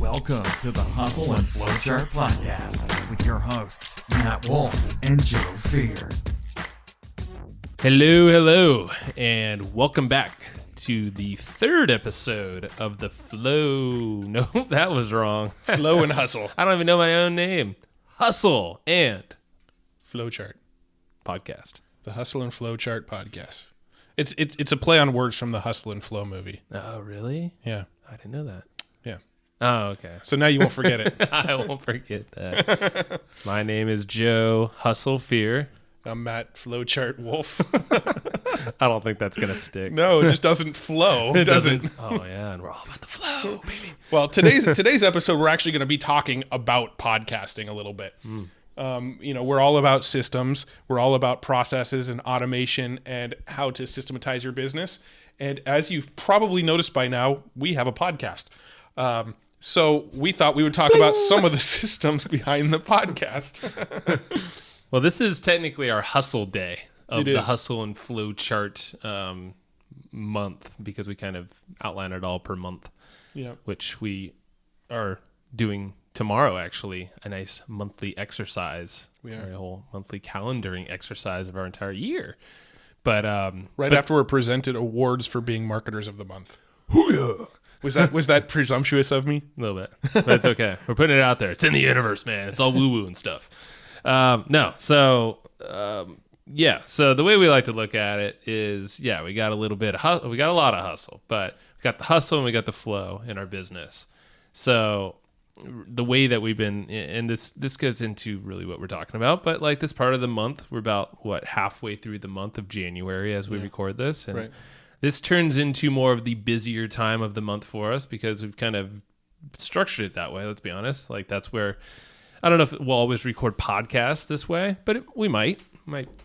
Welcome to the Hustle and Flowchart Podcast with your hosts, Matt Wolf and Joe Fear. Hello, and welcome back to the third episode of the Flow. No, that was wrong. Flow and Hustle. I don't even know my own name. Hustle and Flowchart. Podcast. The Hustle and Flowchart Podcast. It's a play on words from the Hustle and Flow movie. Oh, really? Yeah. I didn't know that. Yeah. Oh, okay. So now you won't forget it. I won't forget that. My name is Joe Hustle Fear. I'm Matt Flowchart Wolf. I don't think that's going to stick. No, it just doesn't flow, does it? Oh, yeah, and we're all about the flow, baby. Well, today's episode, we're actually going to be talking about podcasting a little bit. We're all about systems. We're all about processes and automation and how to systematize your business. And as you've probably noticed by now, we have a podcast. So we thought we would talk about some of the systems behind the podcast. Well, this is technically our hustle day of the is. Hustle and Flow Chart month, because we kind of outline it all per month, Yeah. which we are doing tomorrow, actually, a nice monthly exercise. We are. A whole monthly calendaring exercise of our entire year. But After we're presented awards for being marketers of the month. Was that presumptuous of me? a little bit, but it's okay. We're putting it out there. It's in the universe, man. It's all woo-woo and stuff. So the way we like to look at it is, we got a little bit of we got a lot of hustle, but we got the hustle and we got the flow in our business. So the way that we've been, and this goes into really what we're talking about, but like this part of the month, we're about halfway through the month of January as we record this, and Right. this turns into more of the busier time of the month for us because we've kind of structured it that way. Let's be honest. Like that's where, I don't know if we'll always record podcasts this way, but we might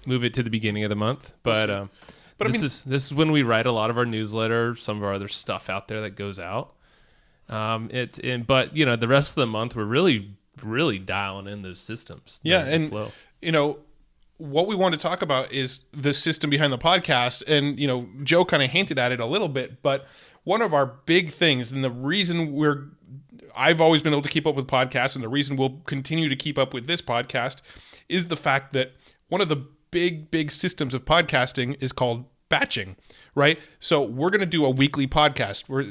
move it to the beginning of the month. But this is when we write a lot of our newsletter, some of our other stuff out there that goes out. But the rest of the month we're really, really dialing in those systems. Yeah, the and flow. What we want to talk about is the system behind the podcast. And, Joe kind of hinted at it a little bit, but one of our big things, and the reason I've always been able to keep up with podcasts, and the reason we'll continue to keep up with this podcast, is the fact that one of the big systems of podcasting is called batching, right? So we're going to do a weekly podcast where,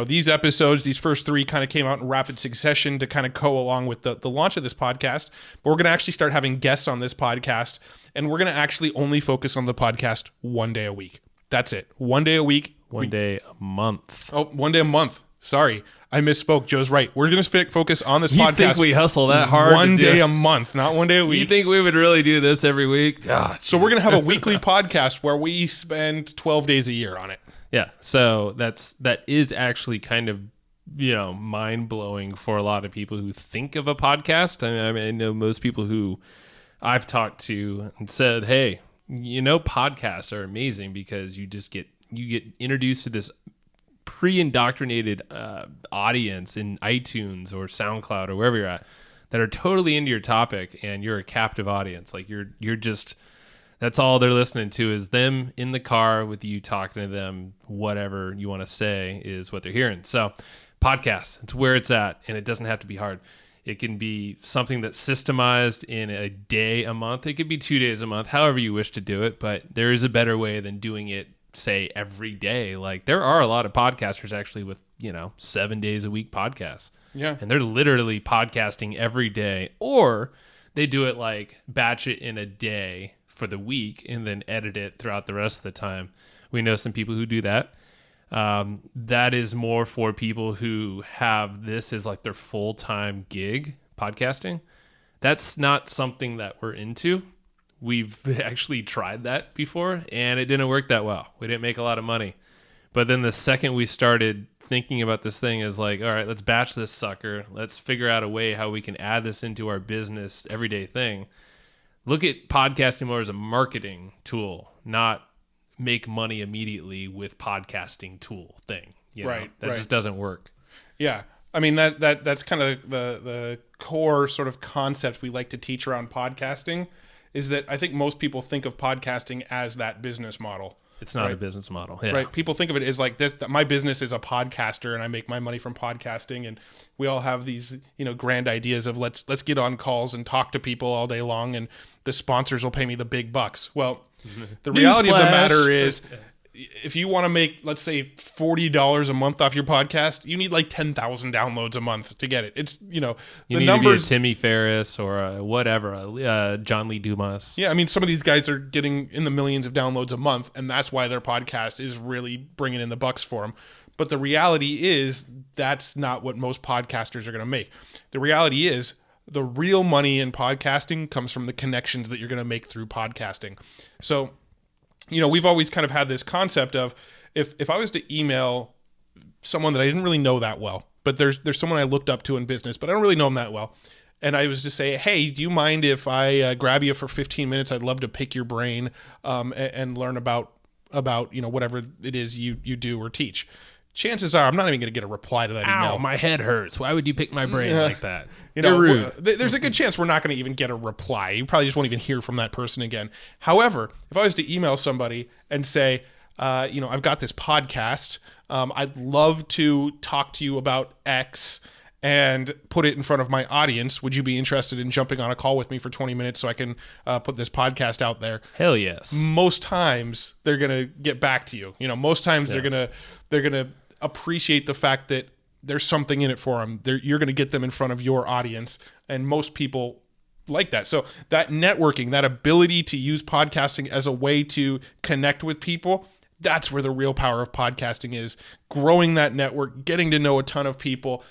these episodes, these first three kind of came out in rapid succession to kind of go along with the launch of this podcast. But we're going to actually start having guests on this podcast, and we're going to actually only focus on the podcast one day a week. That's it. One day a week. One day a month. Oh, one day a month. Sorry. I misspoke. Joe's right. We're going to focus on this You podcast. think we hustle that hard? One to do day it? a month, not one day a week. You think we would really do this every week? God. So we're going to have a weekly podcast where we spend 12 days a year on it. Yeah. So that is actually kind of, mind blowing for a lot of people who think of a podcast. I know most people who I've talked to and said, hey, podcasts are amazing because you get introduced to this pre-indoctrinated audience in iTunes or SoundCloud or wherever you're at that are totally into your topic, and you're a captive audience. Like you're just, that's all they're listening to is them in the car with you talking to them. Whatever you want to say is what they're hearing. So podcasts, it's where it's at, and it doesn't have to be hard. It can be something that's systemized in a day a month. It could be 2 days a month, however you wish to do it, but there is a better way than doing it, say, every day. Like there are a lot of podcasters actually with 7 days a week podcasts, and they're literally podcasting every day, or they do it like batch it in a day for the week and then edit it throughout the rest of the time. We know some people who do that. That is more for people who have this as like their full-time gig, podcasting. That's not something that we're into. We've actually tried that before, and it didn't work that well. We didn't make a lot of money. But then the second we started thinking about this thing is like, all right, let's batch this sucker. Let's figure out a way how we can add this into our business everyday thing. Look at podcasting more as a marketing tool, not make money immediately with podcasting tool thing. That just doesn't work. Yeah. I mean, that's kind of the core sort of concept we like to teach around podcasting, is that I think most people think of podcasting as that business model. It's not a business model. Yeah. Right. People think of it as like this, that my business is a podcaster and I make my money from podcasting. And we all have these, grand ideas of let's get on calls and talk to people all day long and the sponsors will pay me the big bucks. Well, the reality of the matter is if you want to make, let's say, $40 a month off your podcast, you need like 10,000 downloads a month to get it. It's, You the need numbers. to be a Timmy Ferriss or whatever, John Lee Dumas. Yeah, I mean, some of these guys are getting in the millions of downloads a month, and that's why their podcast is really bringing in the bucks for them. But the reality is that's not what most podcasters are going to make. The reality is the real money in podcasting comes from the connections that you're going to make through podcasting. So, we've always kind of had this concept of if I was to email someone that I didn't really know that well, but there's someone I looked up to in business, but I don't really know them that well. And I was to say, hey, do you mind if I grab you for 15 minutes? I'd love to pick your brain and learn about whatever it is you do or teach. Chances are I'm not even going to get a reply to that email. Ow, my head hurts. Why would you pick my brain like that? You're rude. There's a good chance we're not going to even get a reply. You probably just won't even hear from that person again. However, if I was to email somebody and say, I've got this podcast, I'd love to talk to you about X and put it in front of my audience. Would you be interested in jumping on a call with me for 20 minutes so I can put this podcast out there? Hell yes. Most times they're going to get back to you. Most times they're going to appreciate the fact that there's something in it for them. You're going to get them in front of your audience, and most people like that. So that networking, that ability to use podcasting as a way to connect with people, that's where the real power of podcasting is. Growing that network, getting to know a ton of people,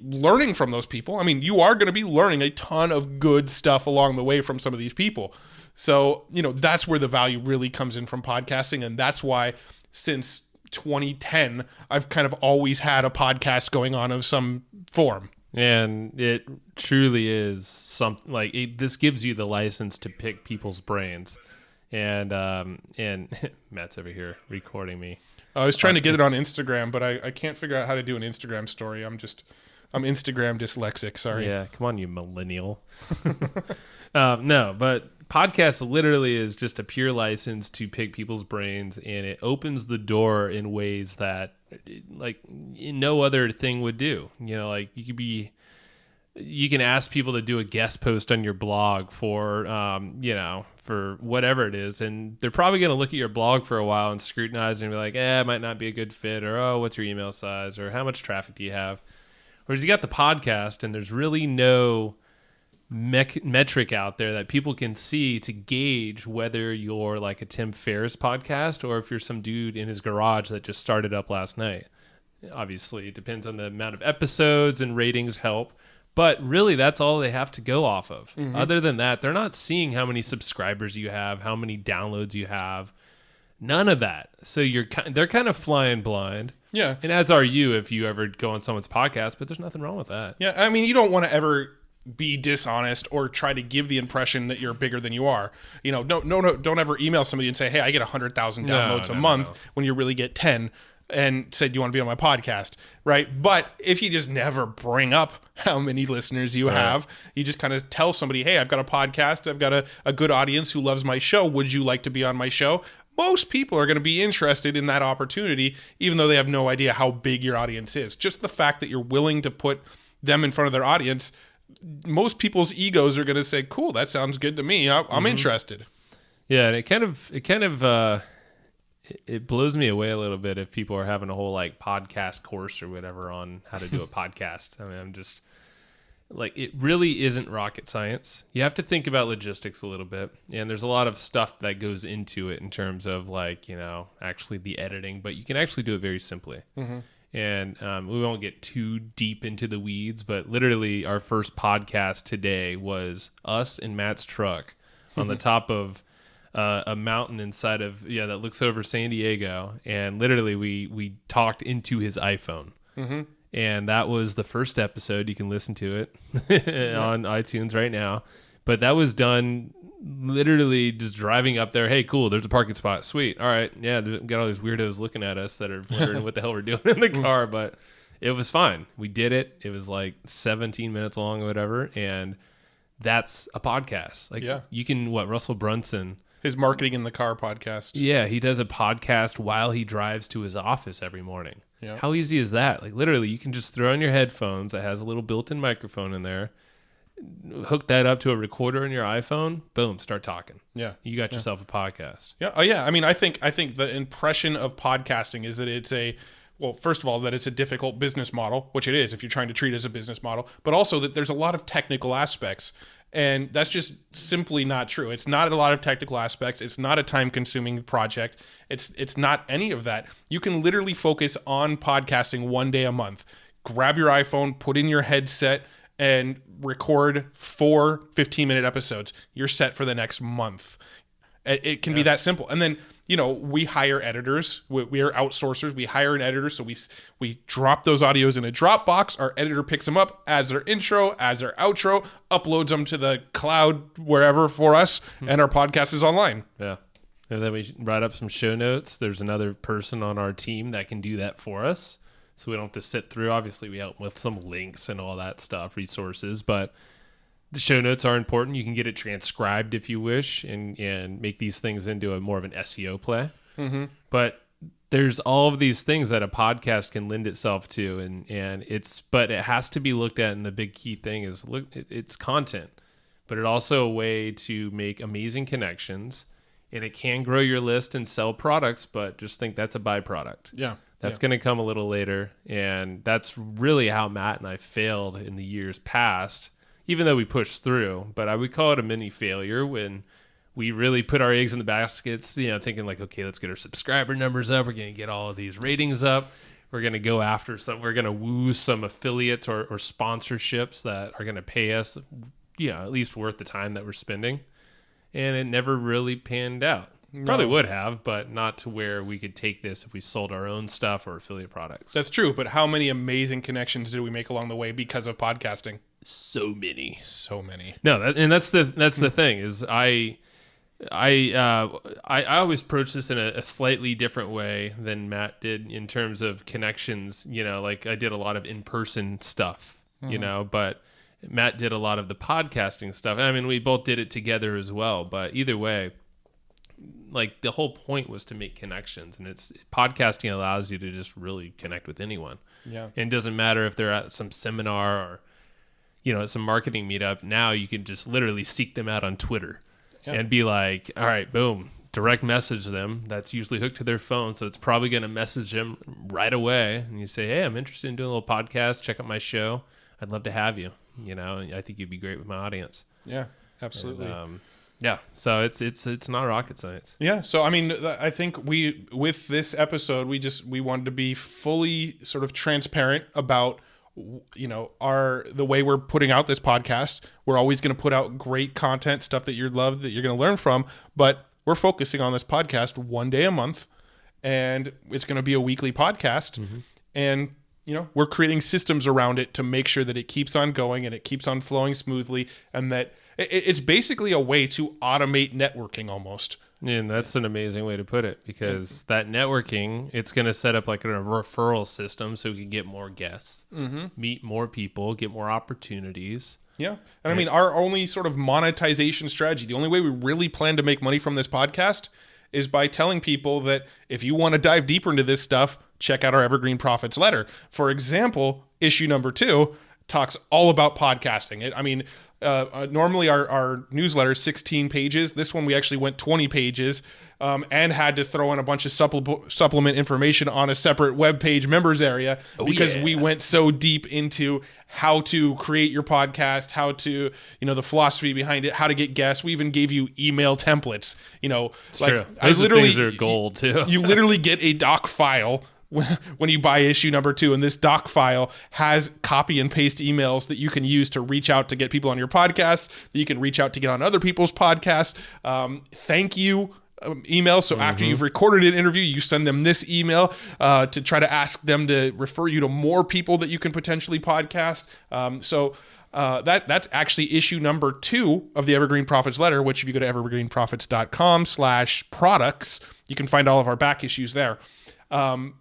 learning from those people. I mean, you are going to be learning a ton of good stuff along the way from some of these people. So, that's where the value really comes in from podcasting. And that's why since 2010, I've kind of always had a podcast going on of some form. And it truly is something like this gives you the license to pick people's brains. And Matt's over here recording me. I was trying to get it on Instagram, but I can't figure out how to do an Instagram story. I'm Instagram dyslexic. Sorry. Yeah, come on, you millennial. No, but podcast literally is just a pure license to pick people's brains, and it opens the door in ways that like no other thing would do. Like you can ask people to do a guest post on your blog for for whatever it is, and they're probably going to look at your blog for a while and scrutinize and be like, it might not be a good fit, or oh, what's your email size, or how much traffic do you have? Whereas you got the podcast, and there's really no metric out there that people can see to gauge whether you're like a Tim Ferriss podcast or if you're some dude in his garage that just started up last night. Obviously, it depends on the amount of episodes, and ratings help. But really, that's all they have to go off of. Mm-hmm. Other than that, they're not seeing how many subscribers you have, how many downloads you have. None of that. So they're kind of flying blind. Yeah. And as are you if you ever go on someone's podcast, but there's nothing wrong with that. Yeah, I mean, you don't want to ever be dishonest or try to give the impression that you're bigger than you are. Don't ever email somebody and say, hey, I get 100,000 downloads a month when you really get 10. And said, do you want to be on my podcast? Right. But if you just never bring up how many listeners you have, you just kind of tell somebody, hey, I've got a podcast. I've got a good audience who loves my show. Would you like to be on my show? Most people are going to be interested in that opportunity, even though they have no idea how big your audience is. Just the fact that you're willing to put them in front of their audience, most people's egos are going to say, cool, that sounds good to me. I'm interested. Yeah. And it blows me away a little bit if people are having a whole like podcast course or whatever on how to do a podcast. I mean, I'm just like, it really isn't rocket science. You have to think about logistics a little bit, and there's a lot of stuff that goes into it in terms of like, actually the editing, but you can actually do it very simply. Mm-hmm. And we won't get too deep into the weeds, but literally our first podcast today was us in Matt's truck on the top of a mountain inside of that looks over San Diego, and literally we talked into his iPhone. Mm-hmm. And that was the first episode. You can listen to it on iTunes right now, but that was done literally just driving up there. Hey, cool, there's a parking spot, sweet, all right, yeah, got all these weirdos looking at us that are wondering what the hell we're doing in the car, but it was fine. We did it. It was like 17 minutes long or whatever, and that's a podcast. Like you can Russell Brunson His marketing in the car podcast. Yeah, he does a podcast while he drives to his office every morning. Yeah. How easy is that? Like literally, you can just throw in your headphones that has a little built-in microphone in there, hook that up to a recorder in your iPhone, boom, start talking. Yeah. You got yourself a podcast. Yeah. Oh, yeah. I mean, I think the impression of podcasting is that first of all, that it's a difficult business model, which it is if you're trying to treat it as a business model, but also that there's a lot of technical aspects. And that's just simply not true. It's not a lot of technical aspects. It's not a time-consuming project. It's not any of that. You can literally focus on podcasting one day a month. Grab your iPhone, put in your headset, and record 4 15-minute episodes. You're set for the next month. It can be that simple. And then, we hire editors. We are outsourcers. We hire an editor. So we drop those audios in a Dropbox. Our editor picks them up, adds their intro, adds their outro, uploads them to the cloud wherever for us, and our podcast is online. Yeah. And then we write up some show notes. There's another person on our team that can do that for us. So we don't have to sit through. Obviously, we help with some links and all that stuff, resources, but the show notes are important. You can get it transcribed if you wish and make these things into a more of an SEO play. Mm-hmm. But there's all of these things that a podcast can lend itself to. But it has to be looked at. And the big key thing is it's content, but it's also a way to make amazing connections, and it can grow your list and sell products, but just think that's a byproduct. Yeah. That's going to come a little later. And that's really how Matt and I failed in the years past, even though we pushed through. But I would call it a mini failure when we really put our eggs in the baskets, thinking like, okay, let's get our subscriber numbers up. We're going to get all of these ratings up. We're going to go after we're going to woo some affiliates or sponsorships that are going to pay us, at least worth the time that we're spending. And it never really panned out. No. Probably would have, but not to where we could take this if we sold our own stuff or affiliate products. That's true, but how many amazing connections did we make along the way because of podcasting? So many. No, that's the thing is I always approach this in a slightly different way than Matt did in terms of connections. Like I did a lot of in-person stuff, but Matt did a lot of the podcasting stuff. I mean, we both did it together as well, but either way, like the whole point was to make connections, and podcasting allows you to just really connect with anyone. Yeah. And it doesn't matter if they're at some seminar or, at some marketing meetup. Now you can just literally seek them out on Twitter and be like, all right, boom, direct message them. That's usually hooked to their phone. So it's probably going to message them right away. And you say, hey, I'm interested in doing a little podcast. Check out my show. I'd love to have you. I think you'd be great with my audience. Yeah, absolutely. And, yeah, so it's not rocket science. Yeah, so I mean, I think with this episode, we wanted to be fully sort of transparent about the way we're putting out this podcast. We're always going to put out great content, stuff that you love, that you're going to learn from, but we're focusing on this podcast one day a month, and it's going to be a weekly podcast, and we're creating systems around it to make sure that it keeps on going and it keeps on flowing smoothly, and that it's basically a way to automate networking almost. And that's an amazing way to put it, because that networking, it's going to set up like a referral system so we can get more guests, meet more people, get more opportunities. Yeah. And I mean, our only sort of monetization strategy, the only way we really plan to make money from this podcast is by telling people that if you want to dive deeper into this stuff, check out our Evergreen Profits letter. For example, issue number 2 talks all about podcasting. Normally our newsletter is 16 pages. This one we actually went 20 pages and had to throw in a bunch of supplement information on a separate webpage members area because we went so deep into how to create your podcast, how to, the philosophy behind it, how to get guests. We even gave you email templates. It's true. Those are gold too. You literally get a doc file when you buy issue number 2, and this doc file has copy and paste emails that you can use to reach out to get people on your podcast, that you can reach out to get on other people's podcasts. Thank you email. So after you've recorded an interview, you send them this email to try to ask them to refer you to more people that you can potentially podcast. That's actually issue number 2 of the Evergreen Profits letter, which if you go to evergreenprofits.com/products, you can find all of our back issues there.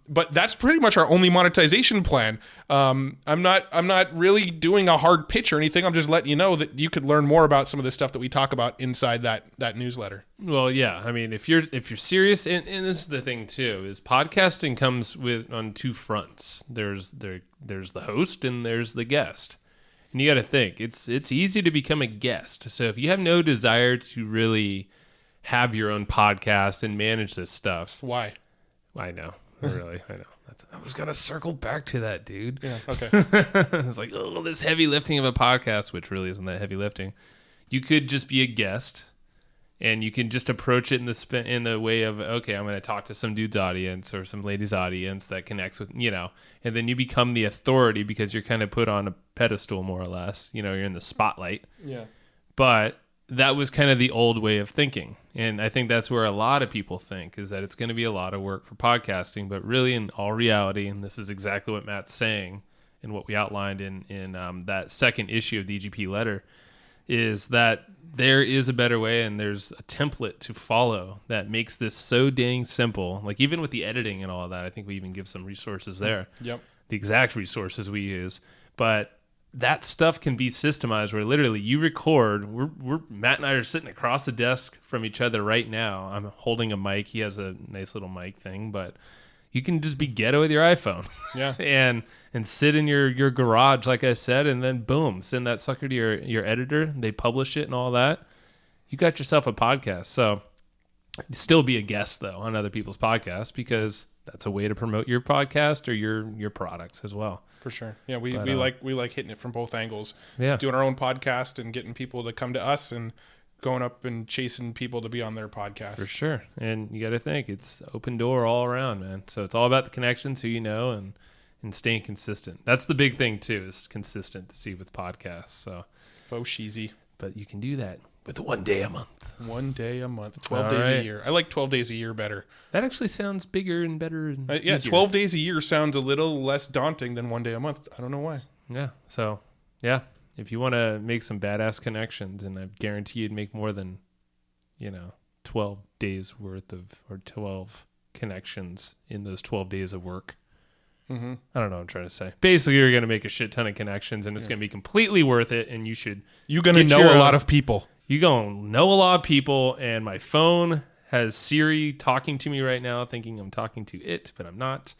But that's pretty much our only monetization plan. I'm not really doing a hard pitch or anything. I'm just letting you know that you could learn more about some of the stuff that we talk about inside that newsletter. Well, yeah. I mean, if you're serious, and this is the thing too, is podcasting comes on two fronts. There's the host and there's the guest. And you got to think, it's easy to become a guest. So if you have no desire to really have your own podcast and manage this stuff, Why? I know. I know. I was gonna circle back to that, dude. Yeah. Okay. It's like, oh, this heavy lifting of a podcast, which really isn't that heavy lifting. You could just be a guest, and you can just approach it in the way of, okay, I'm going to talk to some dude's audience or some lady's audience that connects with, and then you become the authority because you're kind of put on a pedestal more or less. You're in the spotlight. Yeah. But that was kind of the old way of thinking. And I think that's where a lot of people think, is that it's going to be a lot of work for podcasting. But really, in all reality, and this is exactly what Matt's saying and what we outlined in that second issue of the EGP letter, is that there is a better way and there's a template to follow that makes this so dang simple. Like even with the editing and all of that, I think we even give some resources there. Yep. The exact resources we use. But that stuff can be systemized where literally you record. We're Matt and I are sitting across the desk from each other right now. I'm holding a mic. He has a nice little mic thing, but you can just be ghetto with your iPhone. Yeah. and sit in your garage, like I said, and then boom, send that sucker to your editor. They publish it and all that. You got yourself a podcast. So still be a guest though on other people's podcasts, because that's a way to promote your podcast or your products as well. For sure. Yeah, we like hitting it from both angles. Yeah. Doing our own podcast and getting people to come to us and going up and chasing people to be on their podcast. For sure. And you got to think it's open door all around, man. So it's all about the connections, who you know, and staying consistent. That's the big thing too, is consistency with podcasts. So Faux cheesy. But you can do that with 1 day a month. 1 day a month, 12 All days right. a year. I like 12 days a year better. That actually sounds bigger and better. And Yeah, easier. 12 days a year sounds a little less daunting than 1 day a month. I don't know why. Yeah. So, yeah. If you want to make some badass connections, and I guarantee you'd make more than, 12 days worth of, or 12 connections in those 12 days of work. Mm-hmm. I don't know what I'm trying to say. Basically, you're going to make a shit ton of connections, and it's going to be completely worth it, and you should... You're going to get know your a lot own- of people. You're going to know a lot of people, and my phone has Siri talking to me right now, thinking I'm talking to it, but I'm not.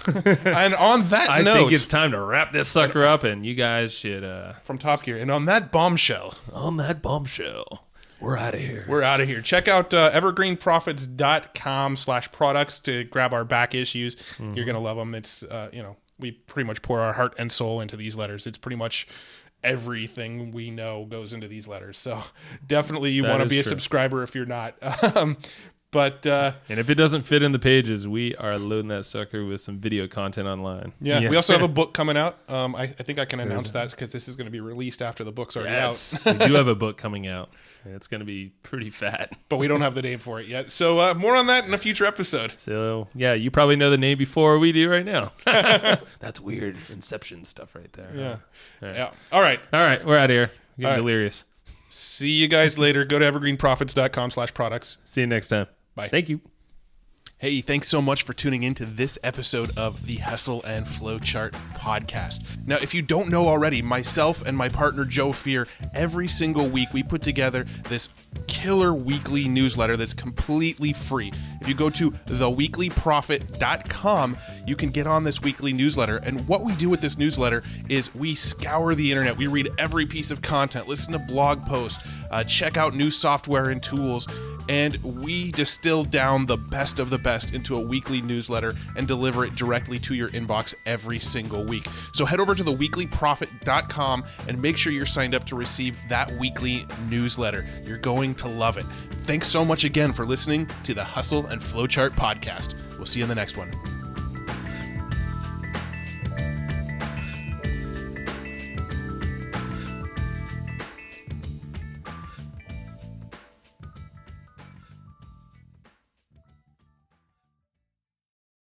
And on that I note, think it's time to wrap this sucker up, and you guys should... from Top Gear, and on that bombshell, on that bombshell, we're out of here. we're out of here. Check out evergreenprofits.com/products to grab our back issues. You're going to love them. It's, we pretty much pour our heart and soul into these letters. It's pretty much everything we know goes into these letters. So definitely you That want to is be a true. subscriber if you're not. But And if it doesn't fit in the pages, we are loading that sucker with some video content online. yeah, we also have a book coming out. I think I can announce that because this is going to be released after the book's already Yes, out. we do have a book coming out. And it's going to be pretty fat. But we don't have the name for it yet. So more on that in a future episode. So, yeah, you probably know the name before we do right now. That's weird Inception stuff right there. Yeah. All right. Yeah. All right. All right, we're out of here. Getting All right. delirious. See you guys later. Go to evergreenprofits.com/products. See you next time. Bye. Thank you. Hey, thanks so much for tuning into this episode of the Hustle and Flowchart podcast. Now, if you don't know already, myself and my partner Joe Fear, every single week we put together this killer weekly newsletter that's completely free. If you go to theweeklyprofit.com, you can get on this weekly newsletter. And what we do with this newsletter is we scour the internet. We read every piece of content, listen to blog posts, check out new software and tools, and we distill down the best of the best into a weekly newsletter and deliver it directly to your inbox every single week. So head over to theweeklyprofit.com and make sure you're signed up to receive that weekly newsletter. You're going to love it. Thanks so much again for listening to the Hustle and Flowchart podcast. We'll see you in the next one.